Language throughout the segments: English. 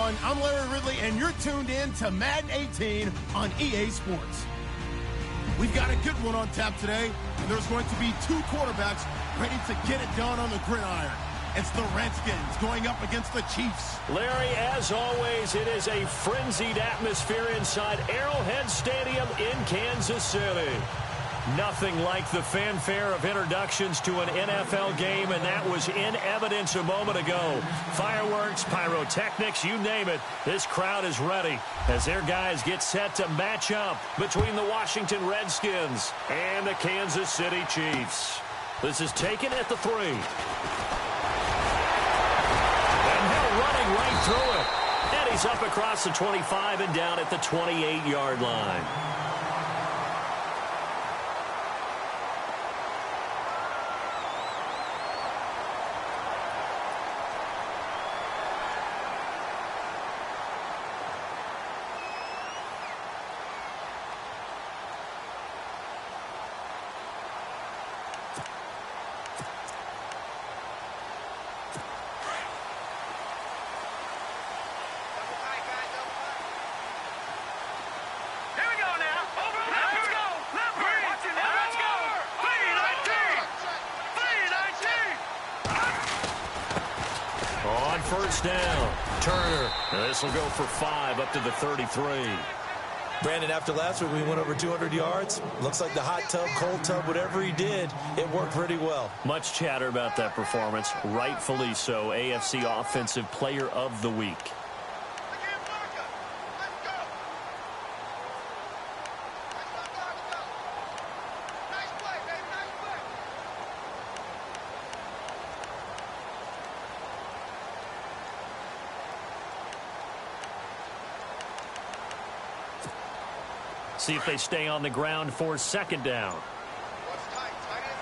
everyone. I'm Larry Ridley, and you're tuned in to Madden 18 on EA Sports. We've got a good one on tap today, and there's going to be two quarterbacks ready to get it done on the gridiron. It's the Redskins going up against the Chiefs. Larry, as always, it is a frenzied atmosphere inside Arrowhead Stadium in Kansas City. Nothing like the fanfare of introductions to an NFL game, and that was in evidence a moment ago. Fireworks, pyrotechnics, you name it. This crowd is ready as their guys get set to match up between the Washington Redskins and the Kansas City Chiefs. This is taken at the 3. And Hill running right through it. And he's up across the 25 and down at the 28-yard line. First down, Turner. This will go for 5 up to the 33. Brandon, after last week we went over 200 yards. Looks like the hot tub, cold tub, whatever he did, it worked pretty well. Much chatter about that performance. Rightfully so. AFC Offensive Player of the Week. See if they stay on the ground for second down.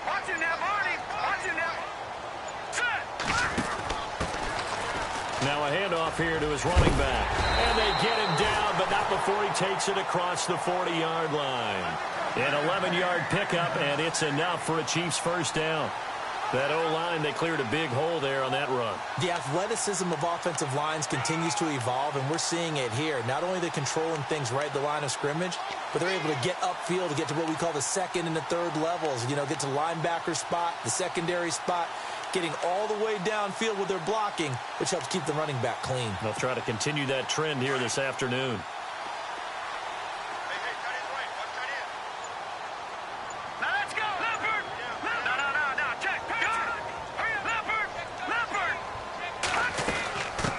Watch him now, Marty. Watch him now. Now a handoff here to his running back. And they get him down, but not before he takes it across the 40-yard line. An 11-yard pickup, and it's enough for a Chiefs first down. That O-line, they cleared a big hole there on that run. The athleticism of offensive lines continues to evolve, and we're seeing it here. Not only are they controlling things right at the line of scrimmage, but they're able to get upfield to get to what we call the second and the third levels. You know, get to linebacker spot, the secondary spot, getting all the way downfield with their blocking, which helps keep the running back clean. They'll try to continue that trend here this afternoon.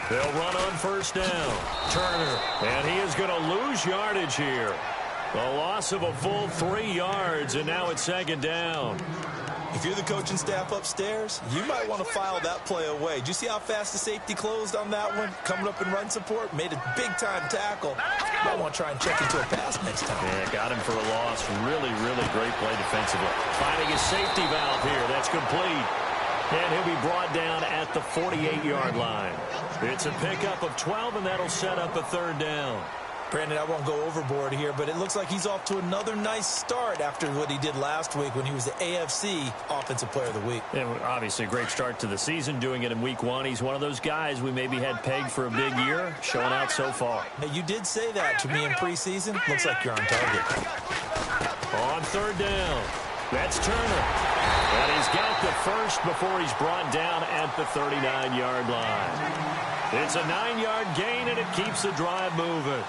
They'll run on first down. Turner, and he is going to lose yardage here. A loss of a full 3 yards, and now it's second down. If you're the coaching staff upstairs, you might want to file that play away. Do you see how fast the safety closed on that one? Coming up in run support, made a big-time tackle. You might want to try and check into a pass next time. Yeah, got him for a loss. Really, really great play defensively. Finding his safety valve here. That's complete. And he'll be brought down at the 48-yard line. It's a pickup of 12, and that'll set up a third down. Brandon, I won't go overboard here, but it looks like he's off to another nice start after what he did last week when he was the AFC Offensive Player of the Week. And obviously a great start to the season, doing it in week 1. He's one of those guys we maybe had pegged for a big year, showing out so far. Now, you did say that to me in preseason. Looks like you're on target. On third down, that's Turner. And he's got the first before he's brought down at the 39-yard line. It's a 9-yard gain, and it keeps the drive moving.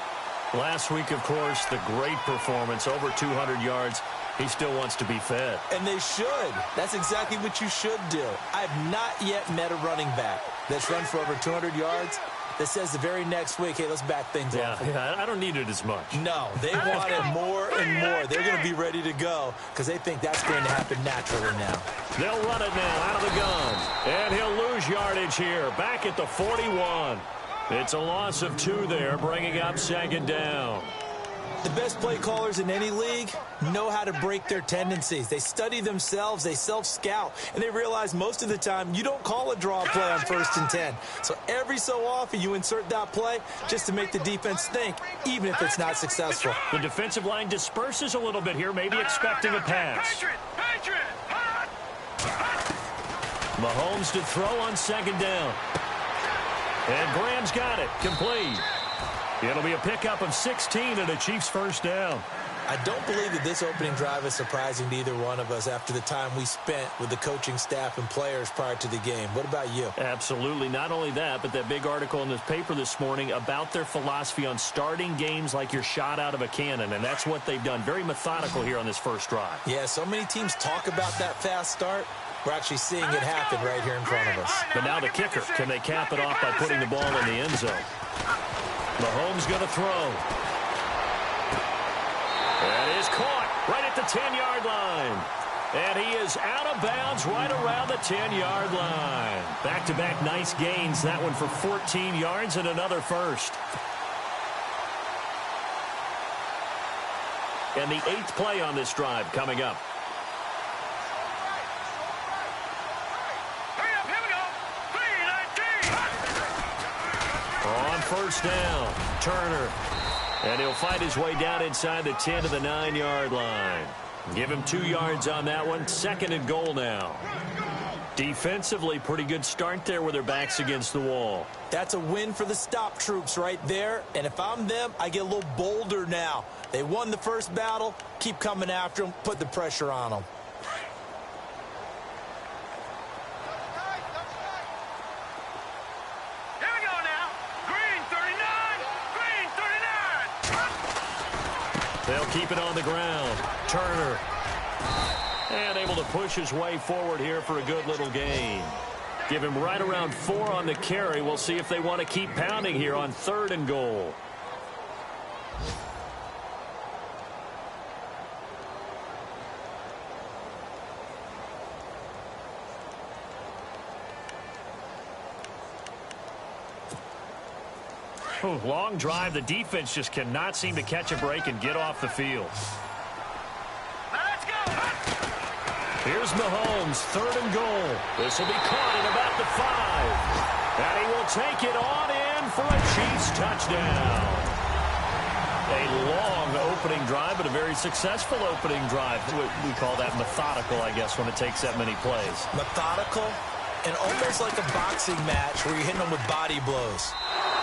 Last week, of course, the great performance, over 200 yards. He still wants to be fed. And they should. That's exactly what you should do. I have not yet met a running back that's run for over 200 yards that says the very next week, hey, let's back things up. Yeah, I don't need it as much. No, they want it more and more. They're going to be ready to go because they think that's going to happen naturally now. They'll run it now out of the gun. And he'll lose yardage here, back at the 41. It's a loss of 2 there, bringing up second down. The best play callers in any league know how to break their tendencies. They study themselves, they self-scout, and they realize most of the time you don't call a draw play on 1st and 10. So every so often you insert that play just to make the defense think, even if it's not successful. The defensive line disperses a little bit here, maybe expecting a pass. Mahomes to throw on second down. And Graham's got it. Complete. It'll be a pickup of 16 and a Chiefs first down. I don't believe that this opening drive is surprising to either one of us after the time we spent with the coaching staff and players prior to the game. What about you? Absolutely. Not only that, but that big article in this paper this morning about their philosophy on starting games like you're shot out of a cannon, and that's what they've done. Very methodical here on this first drive. Yeah, so many teams talk about that fast start. We're actually seeing it happen right here in front of us. But now the kicker. Can they cap it off by putting the ball in the end zone? Mahomes going to throw. That is caught right at the 10-yard line. And he is out of bounds right around the 10-yard line. Back-to-back nice gains. That one for 14 yards and another first. And the 8th play on this drive coming up. On first down, Turner. And he'll find his way down inside the 10 to the 9-yard line. Give him 2 yards on that one. 2nd and goal now. Defensively, pretty good start there with their backs against the wall. That's a win for the stop troops right there. And if I'm them, I get a little bolder now. They won the first battle. Keep coming after them. Put the pressure on them. They'll keep it on the ground. Turner. And able to push his way forward here for a good little gain. Give him right around 4 on the carry. We'll see if they want to keep pounding here on 3rd and goal. Oh, long drive. The defense just cannot seem to catch a break and get off the field. Let's go. Here's Mahomes, 3rd and goal. This will be caught at about the 5. And he will take it on in for a Chiefs touchdown. A long opening drive, but a very successful opening drive. We call that methodical, I guess, when it takes that many plays. Methodical and almost like a boxing match where you're hitting them with body blows.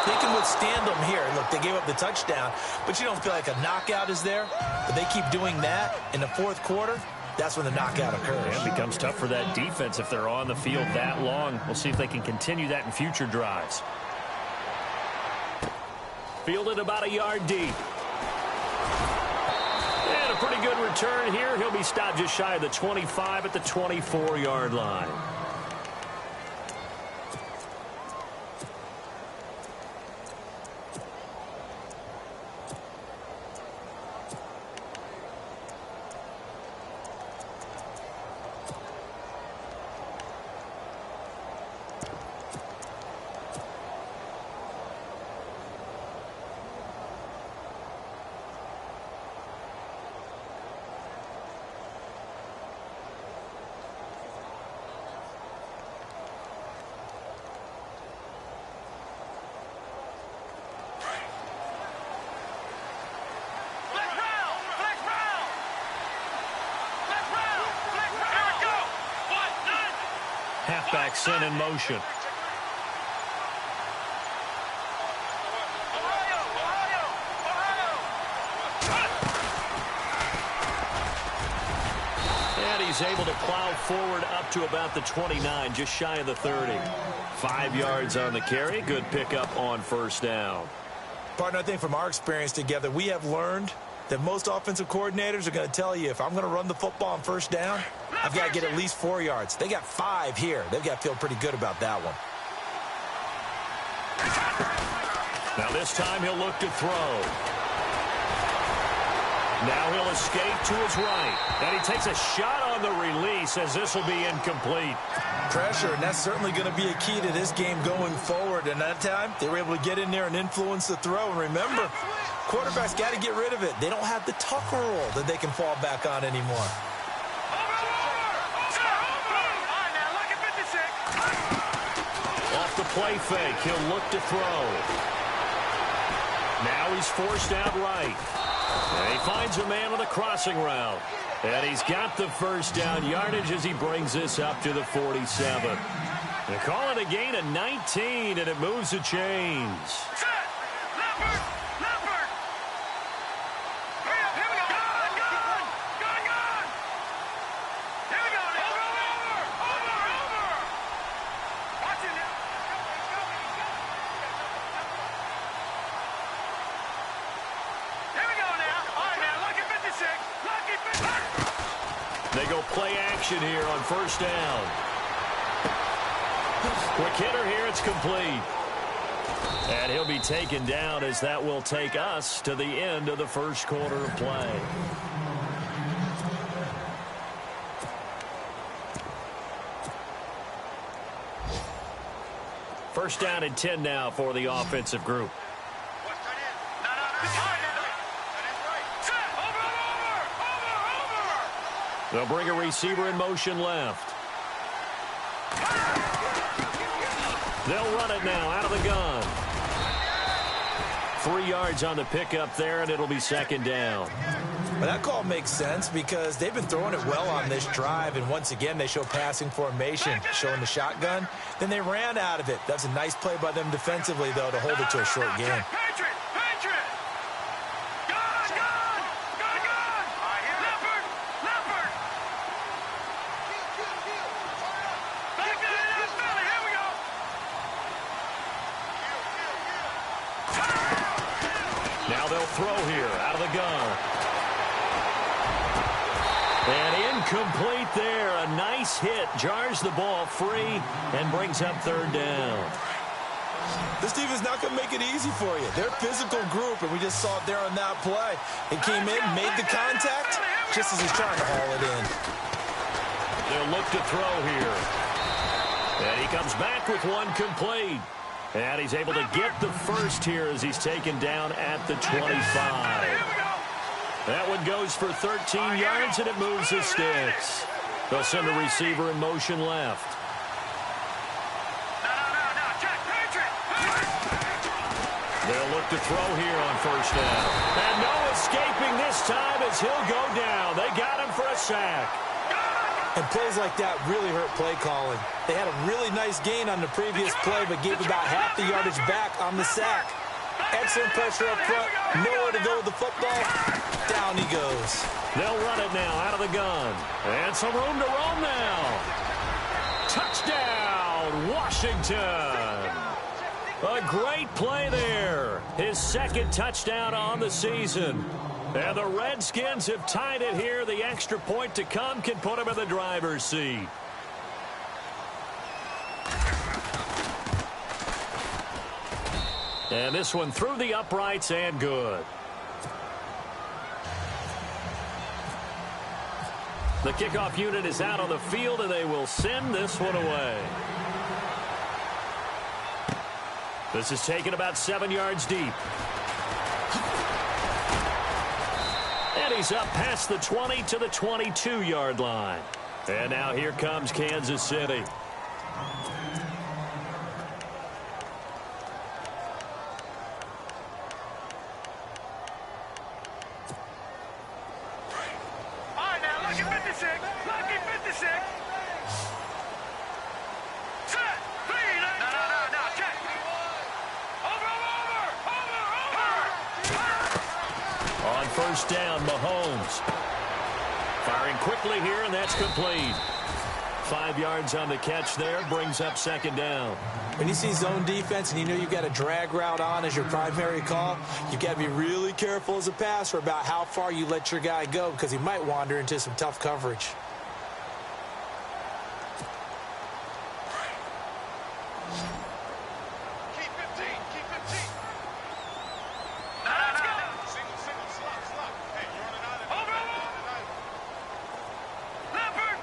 They can withstand them here. Look, they gave up the touchdown, but you don't feel like a knockout is there. But they keep doing that in the 4th quarter. That's when the knockout occurs. It becomes tough for that defense if they're on the field that long. We'll see if they can continue that in future drives. Fielded about a yard deep. And a pretty good return here. He'll be stopped just shy of the 25 at the 24-yard line. Halfback sent in motion. And he's able to plow forward up to about the 29, just shy of the 30. 5 yards on the carry. Good pickup on first down. Partner, I think from our experience together, we have learned that most offensive coordinators are going to tell you, if I'm going to run the football on first down, I've got to get at least 4 yards. They got 5 here. They've got to feel pretty good about that one. Now this time he'll look to throw. Now he'll escape to his right. And he takes a shot on the release as this will be incomplete. Pressure, and that's certainly going to be a key to this game going forward. And that time, they were able to get in there and influence the throw. And remember, quarterbacks got to get rid of it. They don't have the Tucker rule that they can fall back on anymore. Off the play fake, he'll look to throw. Now he's forced out right. And he finds a man on the crossing route. And he's got the first down yardage as he brings this up to the 47. They call it a gain of 19, and it moves the chains. Set. Leopard. Leopard. Hurry up. Here we go. Gone. Gone. Here we go. Over. Watch it now. Here we go now. All right, now. Lucky 56. Lucky 56. They go play action here on first down. Quick hitter here, it's complete. And he'll be taken down as that will take us to the end of the first quarter of play. First down and 10 now for the offensive group. They'll bring a receiver in motion left. They'll run it now out of the gun. 3 yards on the pickup there, and it'll be second down. Well, that call makes sense because they've been throwing it well on this drive, and once again, they show passing formation, showing the shotgun. Then they ran out of it. That's a nice play by them defensively, though, to hold it to a short game. Now they'll throw here out of the gun. And incomplete there. A nice hit. Jars the ball free and brings up third down. This team is not going to make it easy for you. They're a physical group, and we just saw it there on that play. It came in, made the contact, just as he's trying to haul it in. They'll look to throw here. And he comes back with one complete. And he's able to get the first here as he's taken down at the 25. That one goes for 13 yards, and it moves the sticks. They'll send the receiver in motion left. They'll look to throw here on first down. And no escaping this time as he'll go down. They got him for a sack. And plays like that really hurt play calling. They had a really nice gain on the previous play, but gave about half the yardage back on the sack. Excellent pressure up front. Nowhere to go with the football. Down he goes. They'll run it now out of the gun. And some room to roam now. Touchdown, Washington. A great play there. His second touchdown on the season. And the Redskins have tied it here. The extra point to come can put them in the driver's seat. And this one through the uprights and good. The kickoff unit is out on the field, and they will send this one away. This is taken about 7 yards deep. And he's up past the 20 to the 22-yard line. And now here comes Kansas City. All right, now, lucky 56. Lucky 56. Set. Three. No. Check. Over. On first down, Mahomes. Firing quickly here, and that's complete. 5 yards on the catch there, brings up second down. When you see zone defense and you know you've got a drag route on as your primary call, you've got to be really careful as a passer about how far you let your guy go because he might wander into some tough coverage. Keep 15. Keep 15. No. Single. Slot. Hey, you're on an island. Over. Leopard.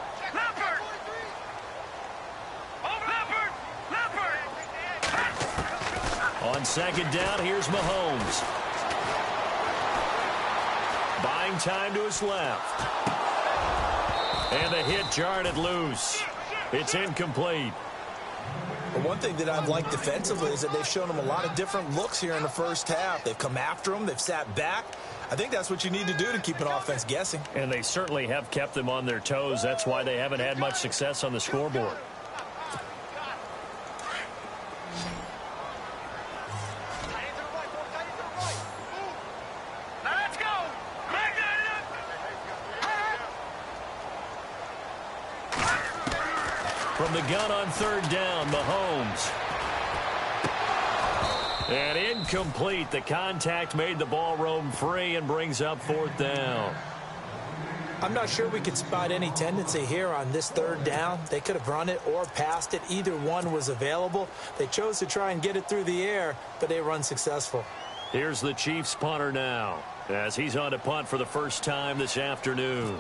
On second down, here's Mahomes. Buying time to his left. And the hit jarred it loose. It's incomplete. But one thing that I've liked defensively is that they've shown them a lot of different looks here in the first half. They've come after them. They've sat back. I think that's what you need to do to keep an offense guessing. And they certainly have kept them on their toes. That's why they haven't had much success on the scoreboard. From the gun on third down, Mahomes. And incomplete. The contact made the ball roam free and brings up fourth down. I'm not sure we could spot any tendency here on this third down. They could have run it or passed it. Either one was available. They chose to try and get it through the air, but they were unsuccessful. Here's the Chiefs punter now, as he's on to punt for the first time this afternoon.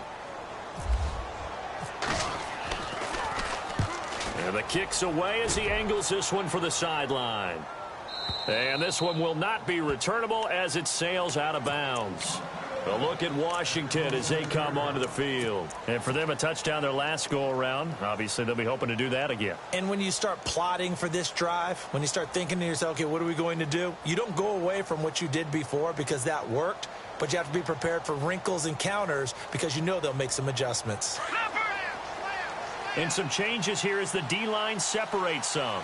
And the kick's away as he angles this one for the sideline. And this one will not be returnable as it sails out of bounds. A look at Washington as they come onto the field. And for them, a touchdown their last go-around. Obviously, they'll be hoping to do that again. And when you start plotting for this drive, when you start thinking to yourself, okay, what are we going to do? You don't go away from what you did before because that worked, but you have to be prepared for wrinkles and counters because you know they'll make some adjustments. And some changes here as the D-line separates some.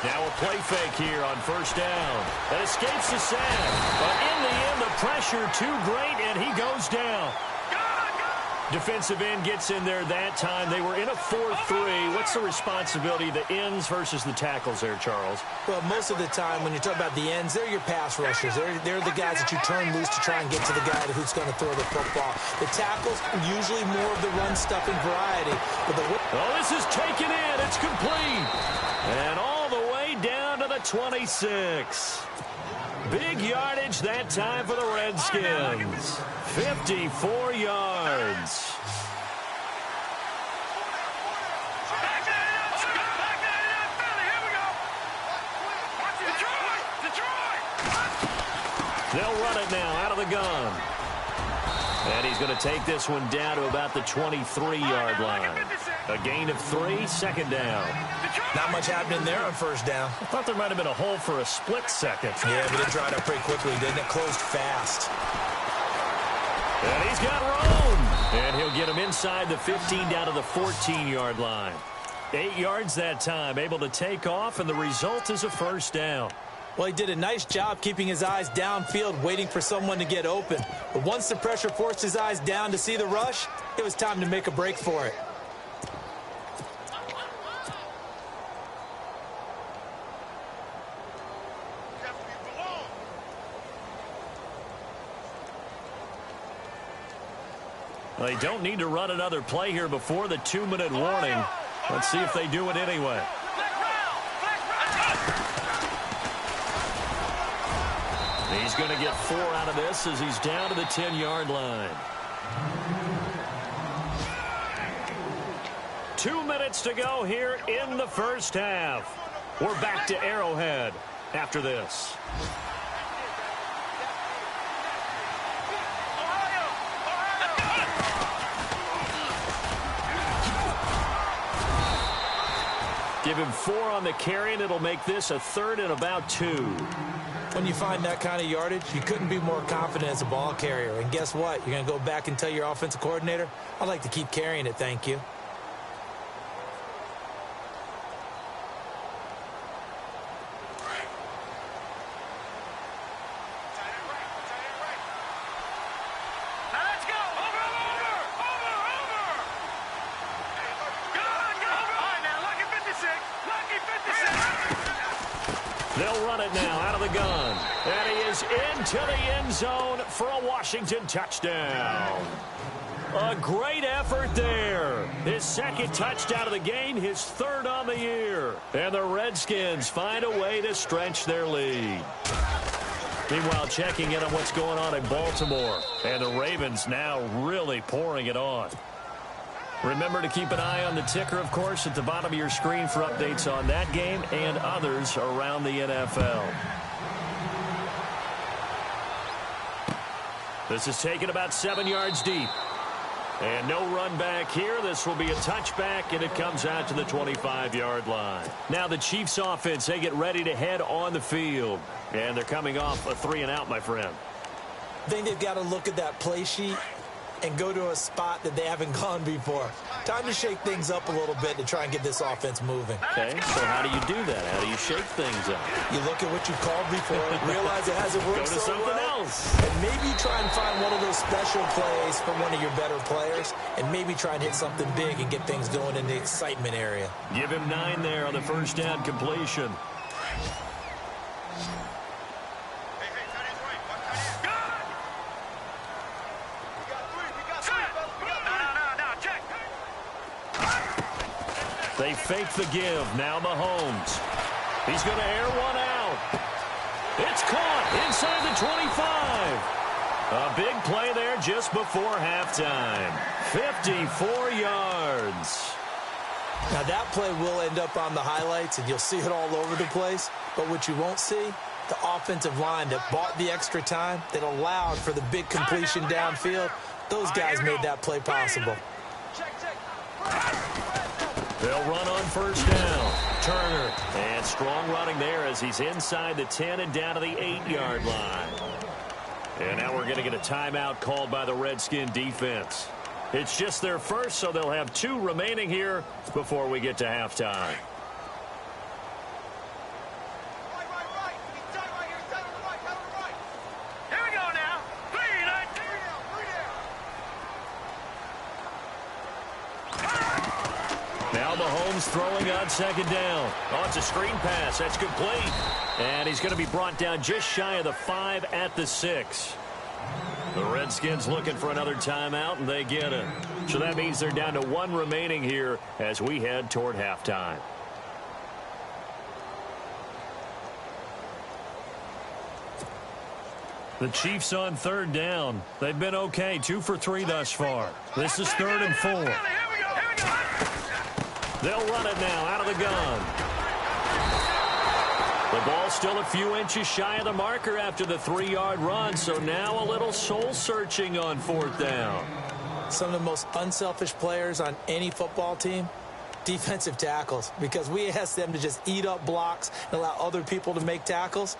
Now a play fake here on first down. That escapes the sack. But in the end, the pressure too great, and he goes down. Defensive end gets in there that time. They were in a 4-3. What's the responsibility of the ends versus the tackles there, Charles? Well, most of the time when you talk about the ends, they're your pass rushers. They're the guys that you turn loose to try and get to the guy who's going to throw the football. The tackles, usually more of the run-stuffing variety. But oh, this is taken in. It's complete. And all the way down to the 26. Big yardage that time for the Redskins. 54 yards. They'll run it now out of the gun. And he's going to take this one down to about the 23-yard line. A gain of 3, second down. Not much happening there on first down. I thought there might have been a hole for a split second. Yeah, but it dried up pretty quickly, didn't it? Closed fast. And he's got room. And he'll get him inside the 15 down to the 14-yard line. 8 yards that time, able to take off, and the result is a first down. Well, he did a nice job keeping his eyes downfield, waiting for someone to get open. But once the pressure forced his eyes down to see the rush, it was time to make a break for it. Well, they don't need to run another play here before the 2-minute warning. Let's see if they do it anyway. He's going to get 4 out of this as he's down to the 10-yard line. 2 minutes to go here in the first half. We're back to Arrowhead after this. Give him 4 on the carry, and it'll make this a 3rd and about 2. When you find that kind of yardage, you couldn't be more confident as a ball carrier. And guess what? You're going to go back and tell your offensive coordinator, I'd like to keep carrying it, thank you. They'll run it now out of the gun. And he is into the end zone for a Washington touchdown. A great effort there. His 2nd touchdown of the game, his 3rd on the year. And the Redskins find a way to stretch their lead. Meanwhile, checking in on what's going on in Baltimore. And the Ravens now really pouring it on. Remember to keep an eye on the ticker, of course, at the bottom of your screen for updates on that game and others around the NFL. This is taken about 7 yards deep. And no run back here. This will be a touchback, and it comes out to the 25-yard line. Now the Chiefs offense, they get ready to head on the field. And they're coming off a 3-and-out, my friend. I think they've got to look at that play sheet and go to a spot that they haven't gone before. Time to shake things up a little bit to try and get this offense moving. Okay, so how do you do that? How do you shake things up? You look at what you called before, realize it hasn't worked Go to so something well, balls. And maybe try and find one of those special plays from one of your better players, and maybe try and hit something big and get things going in the excitement area. Give him 9 there on the first down completion. They fake the give. Now Mahomes. He's going to air one out. It's caught inside the 25. A big play there just before halftime. 54 yards. Now, that play will end up on the highlights, and you'll see it all over the place. But what you won't see, the offensive line that bought the extra time, that allowed for the big completion downfield, those guys made that play possible. They'll run on first down. Turner. And strong running there as he's inside the 10 and down to the 8-yard line. And now we're going to get a timeout called by the Redskin defense. It's just their first, so they'll have 2 remaining here before we get to halftime. Now Mahomes throwing on second down. Oh, it's a screen pass. That's complete. And he's going to be brought down just shy of the 5 at the 6. The Redskins looking for another timeout, and they get it. So that means they're down to 1 remaining here as we head toward halftime. The Chiefs on third down. They've been okay, 2 for 3 thus far. This is 3rd and 4. They'll run it now out of the gun. The ball still a few inches shy of the marker after the 3-yard run, so now a little soul-searching on 4th down. Some of the most unselfish players on any football team, defensive tackles, because we ask them to just eat up blocks and allow other people to make tackles.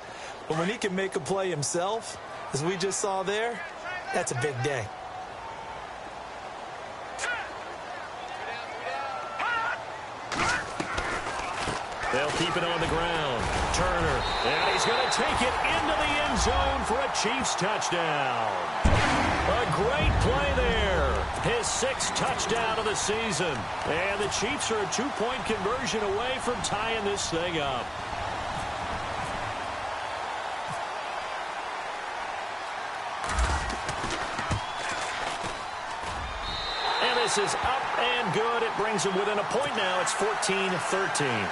But when he can make a play himself, as we just saw there, that's a big day. They'll keep it on the ground. Turner, and he's going to take it into the end zone for a Chiefs touchdown. A great play there. His 6th touchdown of the season. And the Chiefs are a 2-point conversion away from tying this thing up. And this is up and good. It brings them within a point now. It's 14-13.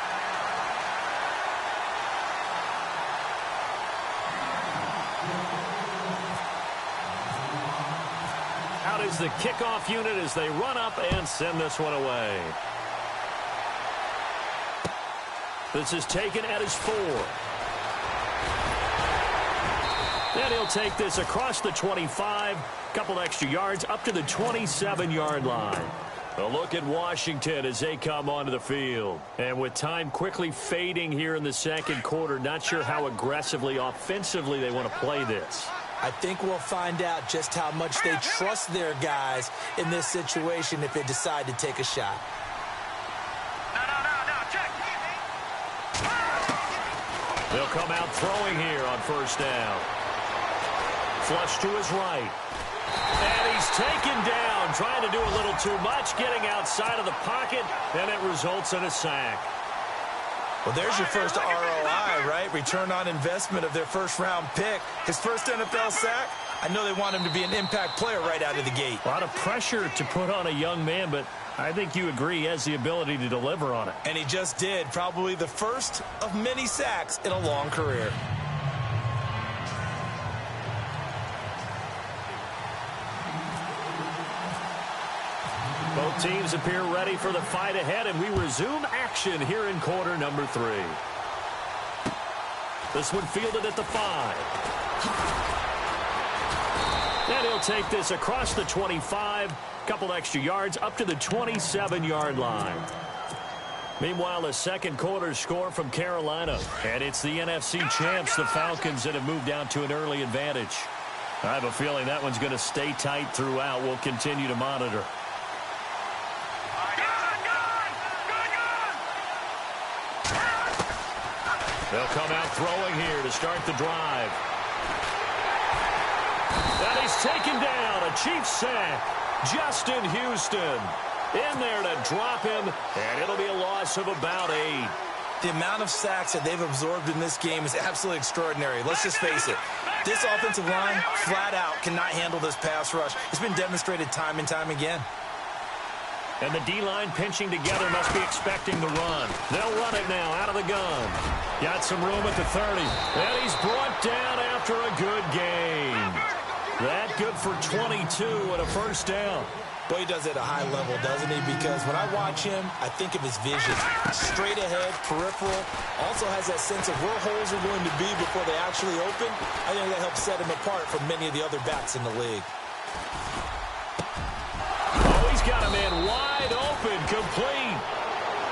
Out is the kickoff unit as they run up and send this one away. This is taken at his 4. And he'll take this across the 25, couple extra yards up to the 27-yard line. A look at Washington as they come onto the field. And with time quickly fading here in the second quarter, not sure how aggressively, offensively they want to play this. I think we'll find out just how much they trust their guys in this situation if they decide to take a shot. They'll come out throwing here on first down. Flush to his right. And he's taken down, trying to do a little too much, getting outside of the pocket, and it results in a sack. Well, there's your first ROI, right? Return on investment of their first-round pick. His first NFL sack, I know they want him to be an impact player right out of the gate. A lot of pressure to put on a young man, but I think you agree he has the ability to deliver on it. And he just did. Probably the first of many sacks in a long career. Both teams appear ready for the fight ahead, and we resume action here in quarter number 3. This one fielded at the 5. And he'll take this across the 25, couple extra yards up to the 27-yard line. Meanwhile, a second quarter score from Carolina, and it's the NFC champs, the Falcons, that have moved out to an early advantage. I have a feeling that one's going to stay tight throughout. We'll continue to monitor. They'll come out throwing here to start the drive. And he's taken down. A Chiefs sack. Justin Houston in there to drop him, and it'll be a loss of about 8. The amount of sacks that they've absorbed in this game is absolutely extraordinary. Let's just face it. This offensive line, flat out, cannot handle this pass rush. It's been demonstrated time and time again. And the D-line pinching together must be expecting the run. They'll run it now out of the gun. Got some room at the 30. And he's brought down after a good game. That good for 22 and a first down. Boy, he does it at a high level, doesn't he? Because when I watch him, I think of his vision. Straight ahead, peripheral. Also has that sense of where holes are going to be before they actually open. I think that helps set him apart from many of the other backs in the league. Oh, he's got him in wide open, complete.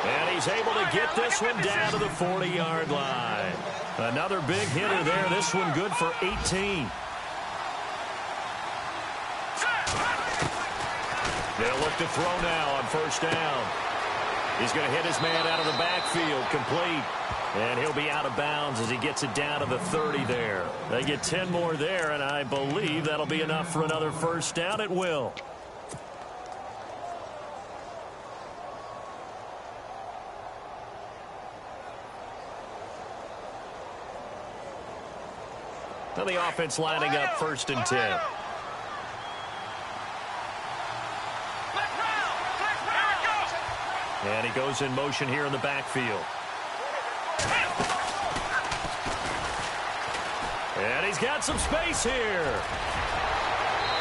And he's able to get this one down to the 40-yard line. Another big hitter there. This one good for 18. They'll look to throw now on first down. He's going to hit his man out of the backfield, complete. And he'll be out of bounds as he gets it down to the 30 there. They get 10 more there, and I believe that'll be enough for another first down. It will. Now the offense lining up 1st and 10. And he goes in motion here in the backfield. And he's got some space here.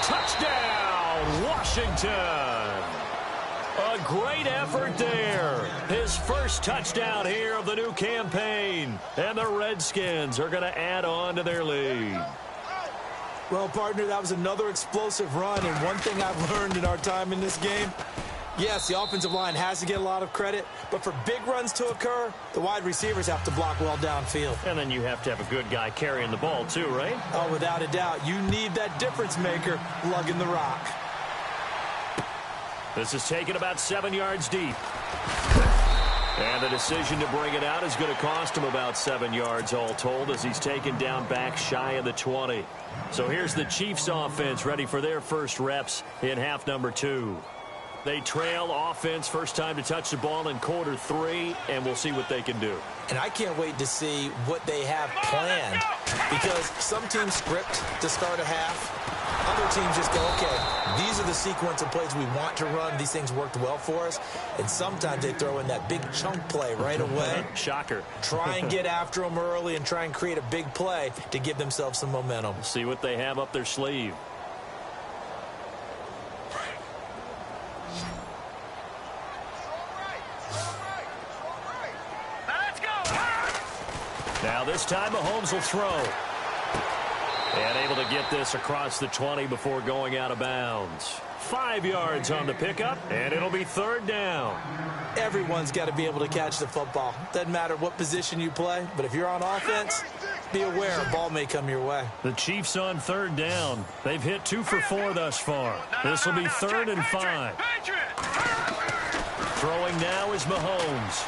Touchdown, Washington. A great effort there. His first touchdown here of the new campaign. And the Redskins are going to add on to their lead. Well, partner, that was another explosive run. And one thing I've learned in our time in this game, yes, the offensive line has to get a lot of credit, but for big runs to occur, the wide receivers have to block well downfield. And then you have to have a good guy carrying the ball too, right? Oh, without a doubt. You need that difference maker lugging the rock. This is taken about 7 yards deep. And the decision to bring it out is going to cost him about 7 yards all told as he's taken down back shy of the 20. So here's the Chiefs offense ready for their first reps in half number 2. They trail offense, first time to touch the ball in quarter 3, and we'll see what they can do. And I can't wait to see what they have planned, because some teams script to start a half. Other teams just go, okay, these are the sequence of plays we want to run. These things worked well for us. And sometimes they throw in that big chunk play right away. Shocker. Try and get after them early and try and create a big play to give themselves some momentum. See what they have up their sleeve. Now this time Mahomes will throw. And able to get this across the 20 before going out of bounds. 5 yards on the pickup, and it'll be 3rd down. Everyone's got to be able to catch the football. Doesn't matter what position you play, but if you're on offense, be aware a ball may come your way. The Chiefs on 3rd down. They've hit 2 for 4 thus far. This will be 3rd and 5. Throwing now is Mahomes.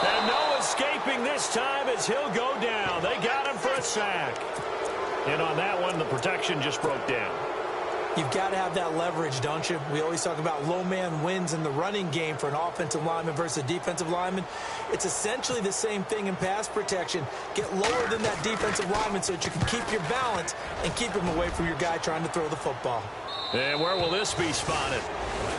And no escaping this time as he'll go down. They got him for a sack. And on that one, the protection just broke down. You've got to have that leverage, don't you? We always talk about low man wins in the running game for an offensive lineman versus a defensive lineman. It's essentially the same thing in pass protection. Get lower than that defensive lineman so that you can keep your balance and keep him away from your guy trying to throw the football. And where will this be spotted?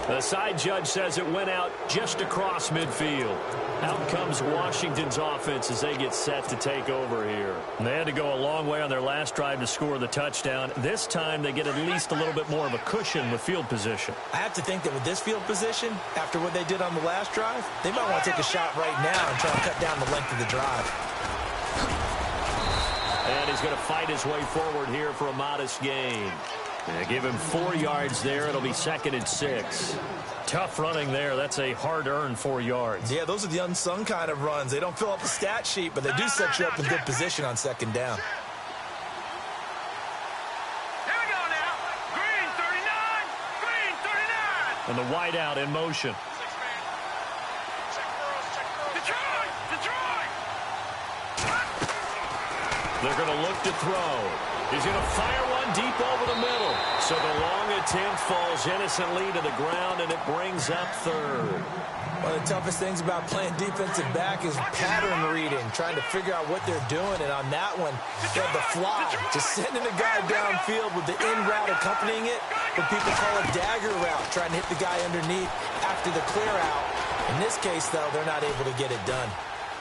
The side judge says it went out just across midfield. Out comes Washington's offense as they get set to take over here. And they had to go a long way on their last drive to score the touchdown. This time they get at least a little bit more of a cushion with field position. I have to think that with this field position, after what they did on the last drive, they might want to take a shot right now and try to cut down the length of the drive. And he's going to fight his way forward here for a modest gain. Give him 4 yards there. It'll be 2nd and 6. Tough running there. That's a hard-earned 4 yards. Yeah, those are the unsung kind of runs. They don't fill up the stat sheet, but they do set you up in good position on 2nd down. Here we go now. Green 39. Green 39. And the wideout in motion. Detroit. Detroit. The They're going to look to throw. He's going to fire one deep over the middle. So the long attempt falls innocently to the ground, and it brings up third. One of the toughest things about playing defensive back is pattern reading, trying to figure out what they're doing. And on that one, they had the fly, just sending a guy downfield with the in route accompanying it, what people call a dagger route, trying to hit the guy underneath after the clear out. In this case, though, they're not able to get it done.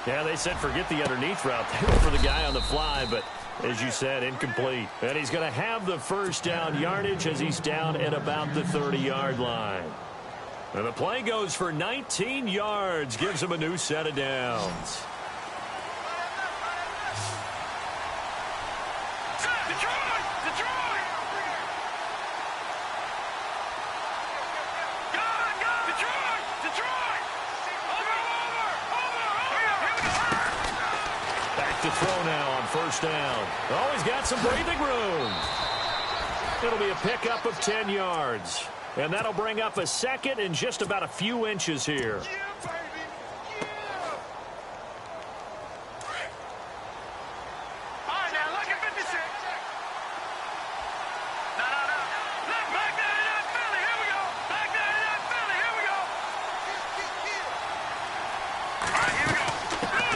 Yeah, they said forget the underneath route. They went for the guy on the fly, but as you said, incomplete. And he's going to have the first down yardage as he's down at about the 30-yard line. And the play goes for 19 yards, gives him a new set of downs. Back to throw now on first down. Oh, he's got some breathing room. It'll be a pickup of 10 yards. And that'll bring up a second and just about a few inches here.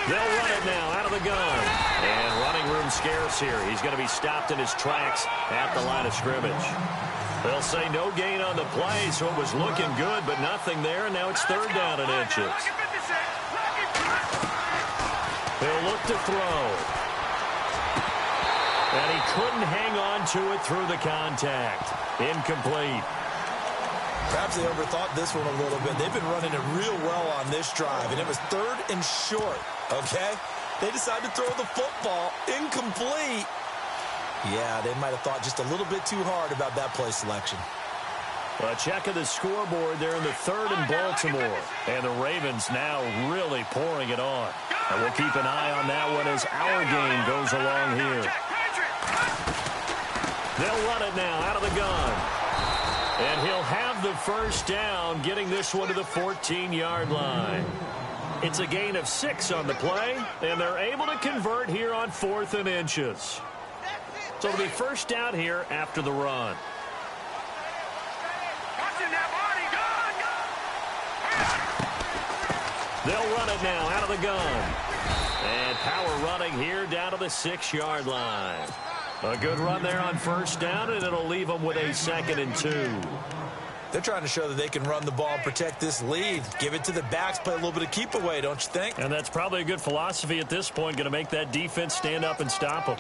They'll run it now out of the gun. And running room scarce here. He's going to be stopped in his tracks at the line of scrimmage. They'll say no gain on the play, so it was looking good, but nothing there, and now it's third down and inches. He'll look to throw. And he couldn't hang on to it through the contact. Incomplete. Perhaps they overthought this one a little bit. They've been running it real well on this drive, and it was third and short, okay? They decided to throw the football. Incomplete. Yeah, they might have thought just a little bit too hard about that play selection. Well, a check of the scoreboard there in the third in Baltimore. And the Ravens now really pouring it on. And we'll keep an eye on that one as our game goes along here. They'll run it now out of the gun. And he'll have the first down, getting this one to the 14-yard line. It's a gain of 6 on the play, and they're able to convert here on 4th and inches. So it'll be first down here after the run. They'll run it now out of the gun. And power running here down to the 6-yard line. A good run there on first down, and it'll leave them with a 2nd and 2. They're trying to show that they can run the ball and protect this lead. Give it to the backs, play a little bit of keep away, don't you think? And that's probably a good philosophy at this point, going to make that defense stand up and stop them.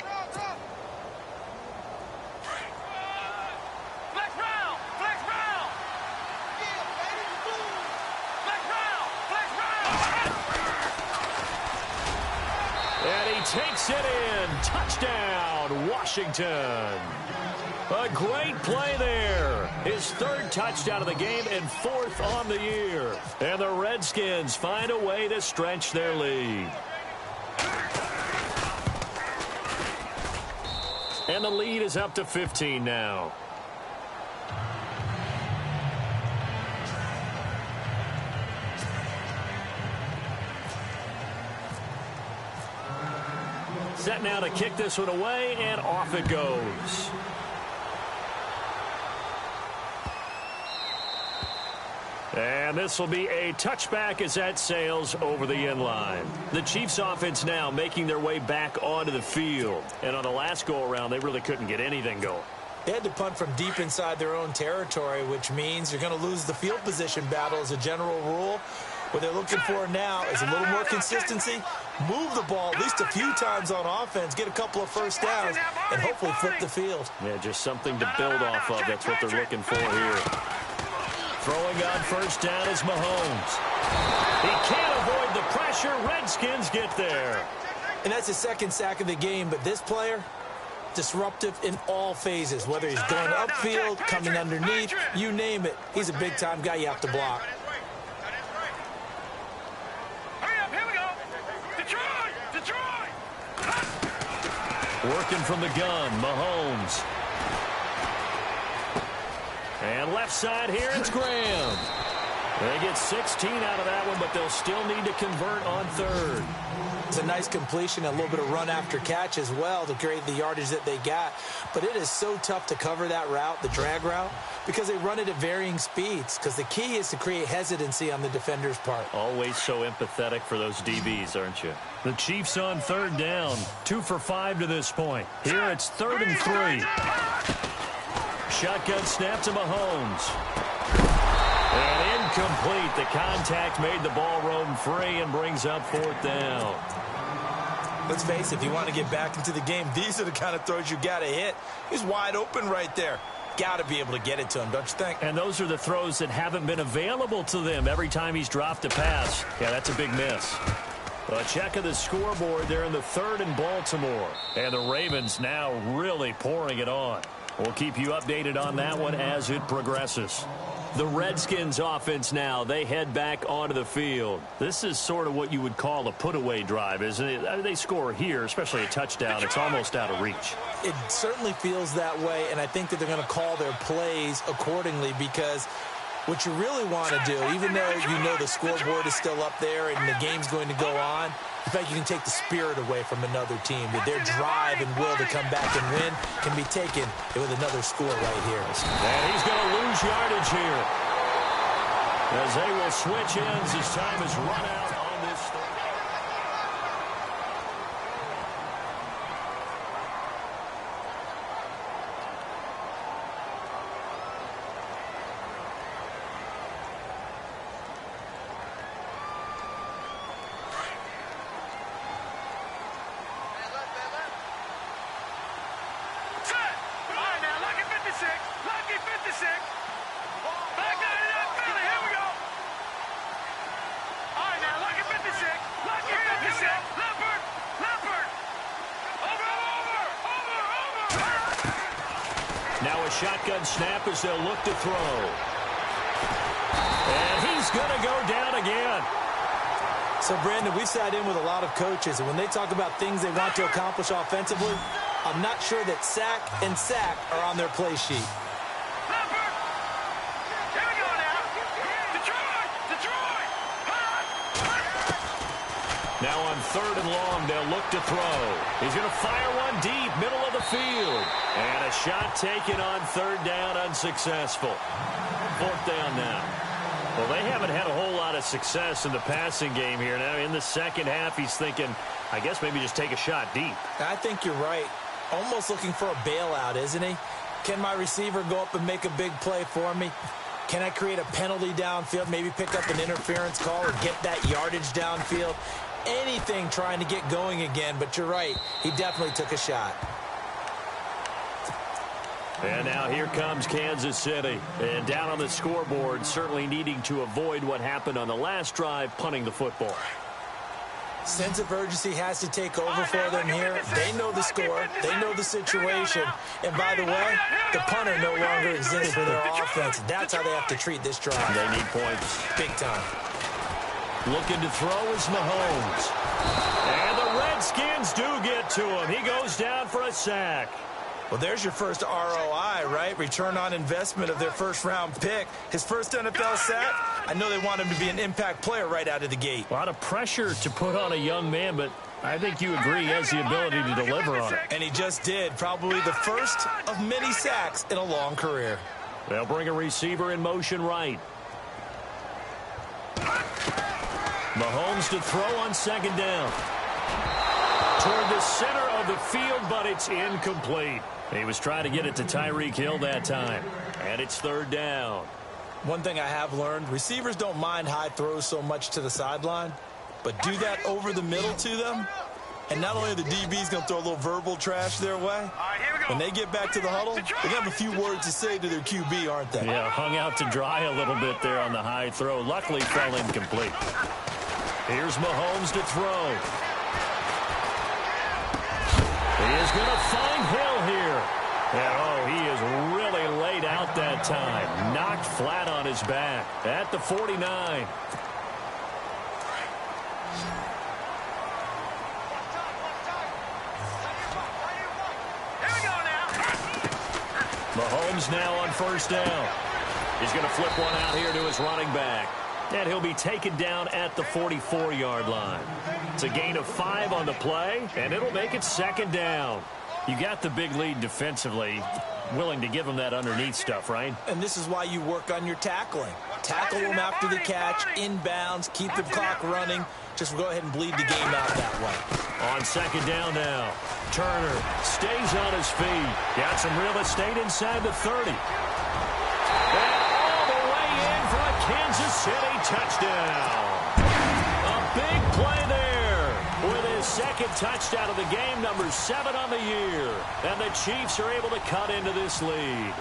Takes it in. Touchdown, Washington. A great play there. His 3rd touchdown of the game and 4th on the year. And the Redskins find a way to stretch their lead. And the lead is up to 15 now. Set now to kick this one away, and off it goes. And this will be a touchback as that sails over the end line. The Chiefs offense now making their way back onto the field. And on the last go-around, they really couldn't get anything going. They had to punt from deep inside their own territory, which means you're going to lose the field position battle as a general rule. What they're looking for now is a little more consistency, move the ball at least a few times on offense, get a couple of first downs, and hopefully flip the field. Yeah, just something to build off of. That's what they're looking for here. Throwing on first down is Mahomes. He can't avoid the pressure. Redskins get there. And that's his 2nd sack of the game, but this player, disruptive in all phases, whether he's going upfield, coming underneath, you name it. He's a big-time guy you have to block. Working from the gun, Mahomes. And left side here, it's Graham. They get 16 out of that one, but they'll still need to convert on third. It's a nice completion, a little bit of run after catch as well to create the yardage that they got. But it is so tough to cover that route, the drag route, because they run it at varying speeds. Because the key is to create hesitancy on the defender's part. Always so empathetic for those DBs, aren't you? The Chiefs on third down. 2 for 5 to this point. Here it's 3rd and 3. Shotgun snap to Mahomes. And incomplete. The contact made the ball roam free and brings up 4th down. Let's face it, if you want to get back into the game, these are the kind of throws you got to hit. He's wide open right there. Got to be able to get it to him, don't you think? And those are the throws that haven't been available to them every time he's dropped a pass. Yeah, that's a big miss. A check of the scoreboard there in the 3rd and Baltimore. And the Ravens now really pouring it on. We'll keep you updated on that one as it progresses. The Redskins offense now, they head back onto the field. This is sort of what you would call a put-away drive, isn't it? They score here, especially a touchdown. It's almost out of reach. It certainly feels that way, and I think that they're going to call their plays accordingly because what you really want to do, even though you know the scoreboard is still up there and the game's going to go on, in fact, you can take the spirit away from another team. That their drive and will to come back and win can be taken with another score right here. And he's going to lose yardage here, as they will switch ends as time is run out on this. Shotgun snap as they'll look to throw. And he's going to go down again. So, Brandon, we've sat in with a lot of coaches, and when they talk about things they want to accomplish offensively, I'm not sure that sack and sack are on their play sheet. Now on 3rd and long, they'll look to throw. He's going to fire one deep, middle of the field. And a shot taken on 3rd down, unsuccessful. 4th down now. Well, they haven't had a whole lot of success in the passing game here. Now in the second half, he's thinking, I guess maybe just take a shot deep. I think you're right. Almost looking for a bailout, isn't he? Can my receiver go up and make a big play for me? Can I create a penalty downfield, maybe pick up an interference call or get that yardage downfield? Anything trying to get going again, but you're right. He definitely took a shot. And now here comes Kansas City. And down on the scoreboard, certainly needing to avoid what happened on the last drive, punting the football. Sense of urgency has to take over for them here. They know the score. They know the situation. And by the way, the punter no longer exists for their offense. That's how they have to treat this drive. They need points. Big time. Looking to throw is Mahomes. And the Redskins do get to him. He goes down for a sack. Well, there's your first ROI, right? Return on investment of their first-round pick. His first NFL sack, I know they want him to be an impact player right out of the gate. A lot of pressure to put on a young man, but I think you agree he has the ability to deliver on it. And he just did. Probably the first of many sacks in a long career. They'll bring a receiver in motion right. Mahomes to throw on 2nd down. Toward the center of the field, but it's incomplete. He was trying to get it to Tyreek Hill that time. And it's 3rd down. One thing I have learned, receivers don't mind high throws so much to the sideline, but do that over the middle to them, and not only are the DBs going to throw a little verbal trash their way, when they get back to the huddle, they're going to have a few words to say to their QB, aren't they? Yeah, hung out to dry a little bit there on the high throw. Luckily, fell incomplete. Here's Mahomes to throw. He is going to find Hill here. And, oh, he is really laid out that time. Knocked flat on his back at the 49. Mahomes now on 1st down. He's going to flip one out here to his running back. And he'll be taken down at the 44-yard line. It's a gain of 5 on the play, and it'll make it second down. You got the big lead defensively, willing to give them that underneath stuff, right? And this is why you work on your tackling. Tackle them after the catch, inbounds, keep the clock running. Just go ahead and bleed the game out that way. On second down now, Turner stays on his feet. Got some real estate inside the 30. And all the way in for a Kansas City touchdown. A big play there with his second touchdown of the game, number 7 on the year. And the Chiefs are able to cut into this lead.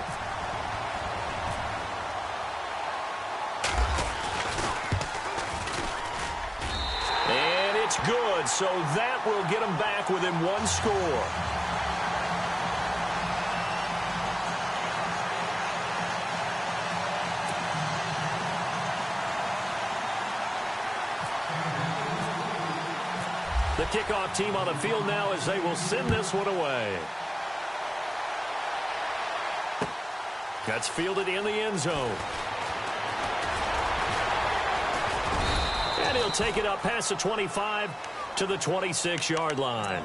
And it's good, so that will get them back within 1 score. The kickoff team on the field now as they will send this one away. That's fielded in the end zone. And he'll take it up past the 25 to the 26-yard line.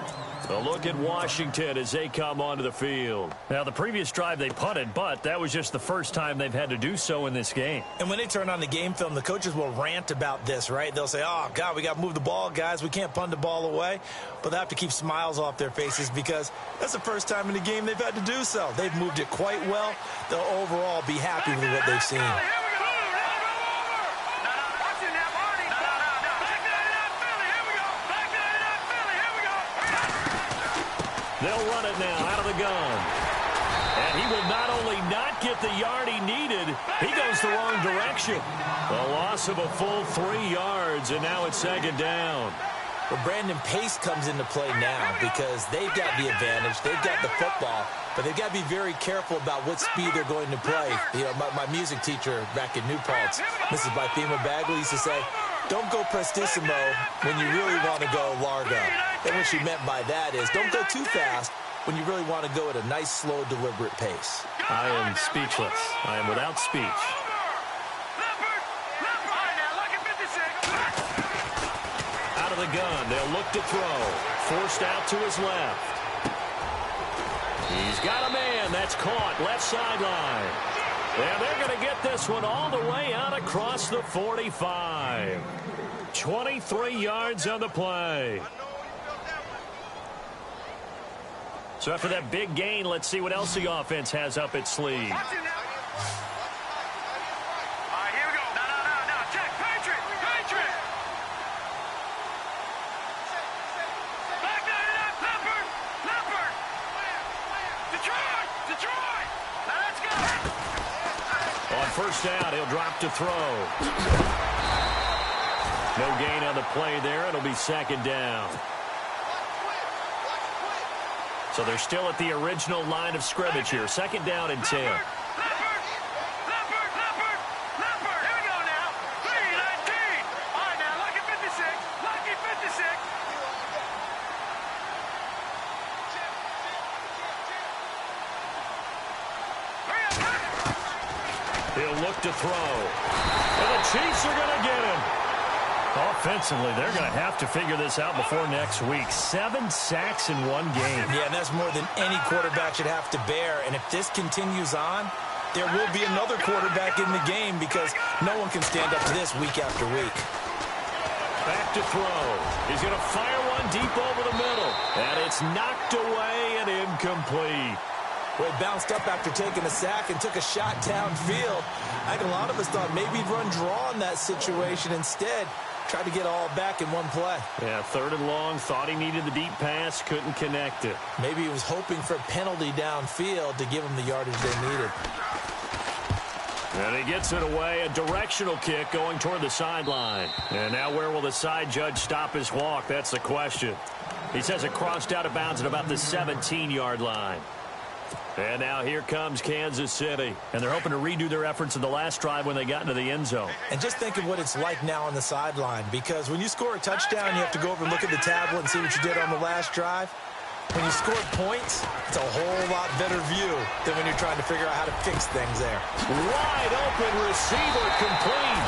A look at Washington as they come onto the field. Now, the previous drive they punted, but that was just the first time they've had to do so in this game. And when they turn on the game film, the coaches will rant about this, right? They'll say, oh, God, we got to move the ball, guys. We can't punt the ball away. But they have to keep smiles off their faces because that's the first time in the game they've had to do so. They've moved it quite well. They'll overall be happy with what they've seen. They'll run it now out of the gun. And he will not only not get the yard he needed, he goes the wrong direction. A loss of a full 3 yards, and now it's second down. Well, Brandon, pace comes into play now because they've got the advantage. They've got the football, but they've got to be very careful about what speed they're going to play. You know, my music teacher back in New Paltz, Mrs. Bythema Bagley, used to say, don't go prestissimo when you really want to go largo. And what she meant by that is don't go too fast when you really want to go at a nice, slow, deliberate pace. I am speechless. I am without speech. Out of the gun, they'll look to throw. Forced out to his left. He's got a man. That's caught. Left sideline. And they're going to get this one all the way out across the 45. 23 yards on the play. So after that big gain, let's see what else the offense has up its sleeve. On first down, he'll drop to throw. No gain on the play there. It'll be second down. So they're still at the original line of scrimmage here. Second down and 10. He'll look to throw. And the Chiefs are going to get him. Offensively, they're going to have to figure this out before next week. 7 sacks in 1 game. Yeah, and that's more than any quarterback should have to bear. And if this continues on, there will be another quarterback in the game because no one can stand up to this week after week. Back to throw. He's going to fire one deep over the middle. And it's knocked away and incomplete. Well, he bounced up after taking a sack and took a shot downfield. I think a lot of us thought maybe he'd run draw in that situation. Instead, tried to get all back in one play. Yeah, 3rd and long. Thought he needed the deep pass. Couldn't connect it. Maybe he was hoping for a penalty downfield to give him the yardage they needed. And he gets it away. A directional kick going toward the sideline. And now where will the side judge stop his walk? That's the question. He says it crossed out of bounds at about the 17-yard line. And now here comes Kansas City. And they're hoping to redo their efforts in the last drive when they got into the end zone. And just think of what it's like now on the sideline. Because when you score a touchdown, you have to go over and look at the tablet and see what you did on the last drive. When you score points, it's a whole lot better view than when you're trying to figure out how to fix things there. Wide open receiver complete.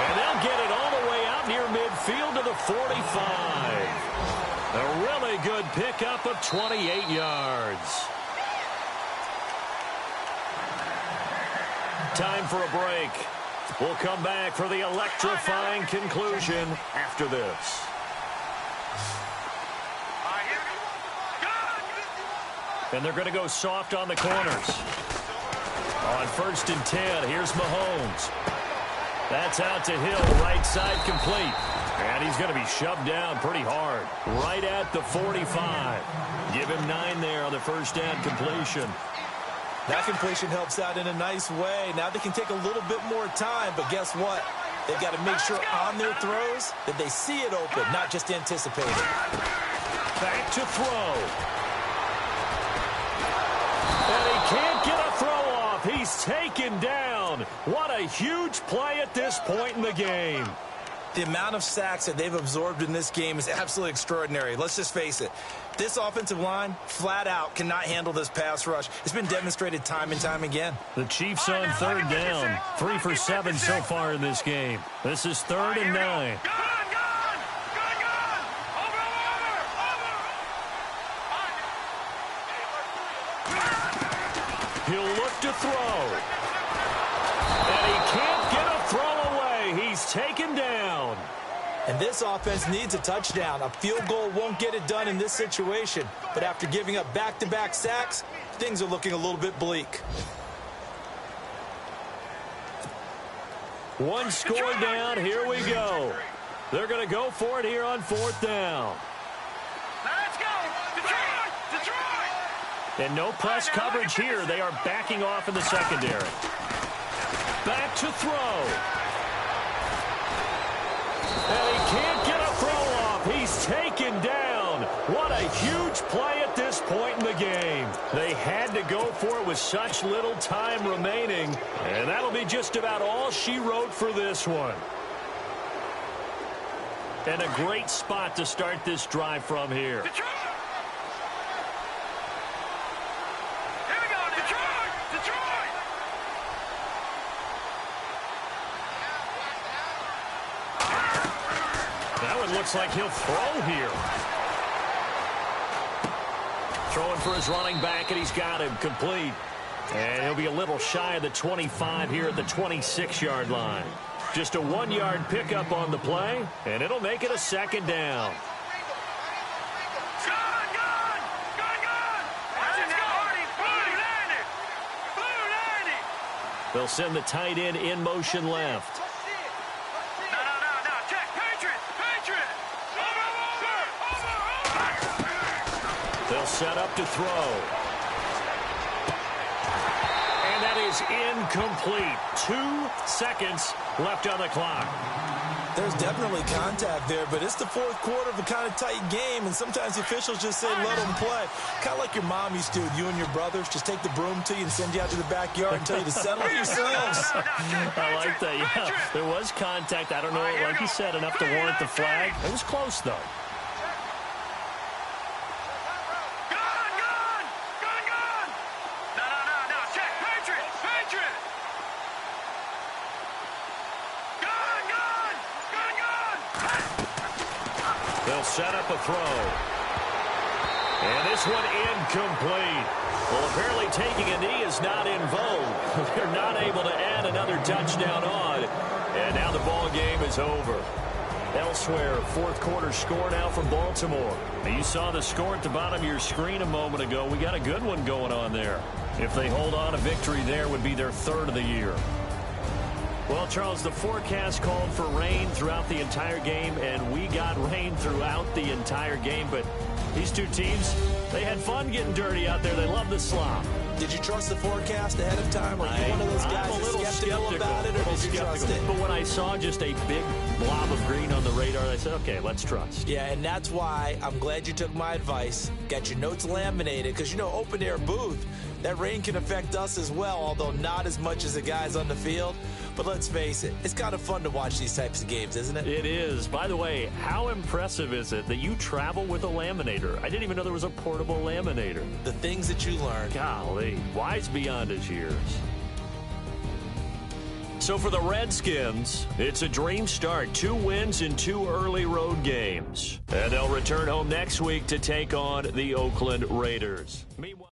And 45. A really good pickup of 28 yards. Time for a break. We'll come back for the electrifying conclusion after this. And they're going to go soft on the corners. On 1st and 10, here's Mahomes. That's out to Hill, right side complete. And he's going to be shoved down pretty hard. Right at the 45. Give him 9 there on the first down completion. That completion helps out in a nice way. Now they can take a little bit more time, but guess what? They've got to make sure on their throws that they see it open, not just anticipate it. Back to throw. And he can't get a throw off. He's taken down. What a huge play at this point in the game. The amount of sacks that they've absorbed in this game is absolutely extraordinary. Let's just face it. This offensive line, flat out, cannot handle this pass rush. It's been demonstrated time and time again. The Chiefs on 3rd down. 3 for 7 so far in this game. This is 3rd and 9. He'll look to throw. And he can't get a throw away. He's taken down. And this offense needs a touchdown. A field goal won't get it done in this situation. But after giving up back-to-back sacks, things are looking a little bit bleak. One score down. Here we go. They're going to go for it here on 4th down. Let's go. Detroit. Detroit. And no press coverage here. They are backing off in the secondary. Back to throw. And he can't get a throw off. He's taken down. What a huge play at this point in the game. They had to go for it with such little time remaining. And that'll be just about all she wrote for this one. And a great spot to start this drive from here. Detroit. Here we go. Detroit. Detroit. That one looks like he'll throw here. Throwing for his running back, and he's got him complete. And he'll be a little shy of the 25 here at the 26-yard line. Just a 1-yard pickup on the play, and it'll make it a 2nd down. They'll send the tight end in motion left. They'll set up to throw. And that is incomplete. 2 seconds left on the clock. There's definitely contact there, but it's the 4th quarter of a kind of tight game, and sometimes the officials just say, let them play. Kind of like your mom used to with you and your brothers. Just take the broom to you and send you out to the backyard and tell you to settle yourselves. I like that, yeah. There was contact. I don't know, like you said, enough to warrant the flag. It was close, though. Set up a throw. And this one incomplete. Well, apparently taking a knee is not in vogue. They're not able to add another touchdown on. And now the ball game is over. Elsewhere, 4th quarter score now from Baltimore. Now, you saw the score at the bottom of your screen a moment ago. We got a good one going on there. If they hold on, a victory there would be their 3rd of the year. Well, Charles, the forecast called for rain throughout the entire game, and we got rain throughout the entire game. But these two teams, they had fun getting dirty out there. They love the slop. Did you trust the forecast ahead of time? Or are you one of those guys I'm a little skeptical about it, or did you trust it? But when I saw just a big blob of green on the radar, I said, okay, let's trust. Yeah, and that's why I'm glad you took my advice. Got your notes laminated, because, you know, open-air booth, that rain can affect us as well, although not as much as the guys on the field. But let's face it, it's kind of fun to watch these types of games, isn't it? It is. By the way, how impressive is it that you travel with a laminator? I didn't even know there was a portable laminator. The things that you learn. Golly, wise beyond his years. So for the Redskins, it's a dream start. 2 wins in 2 early road games. And they'll return home next week to take on the Oakland Raiders. Meanwhile,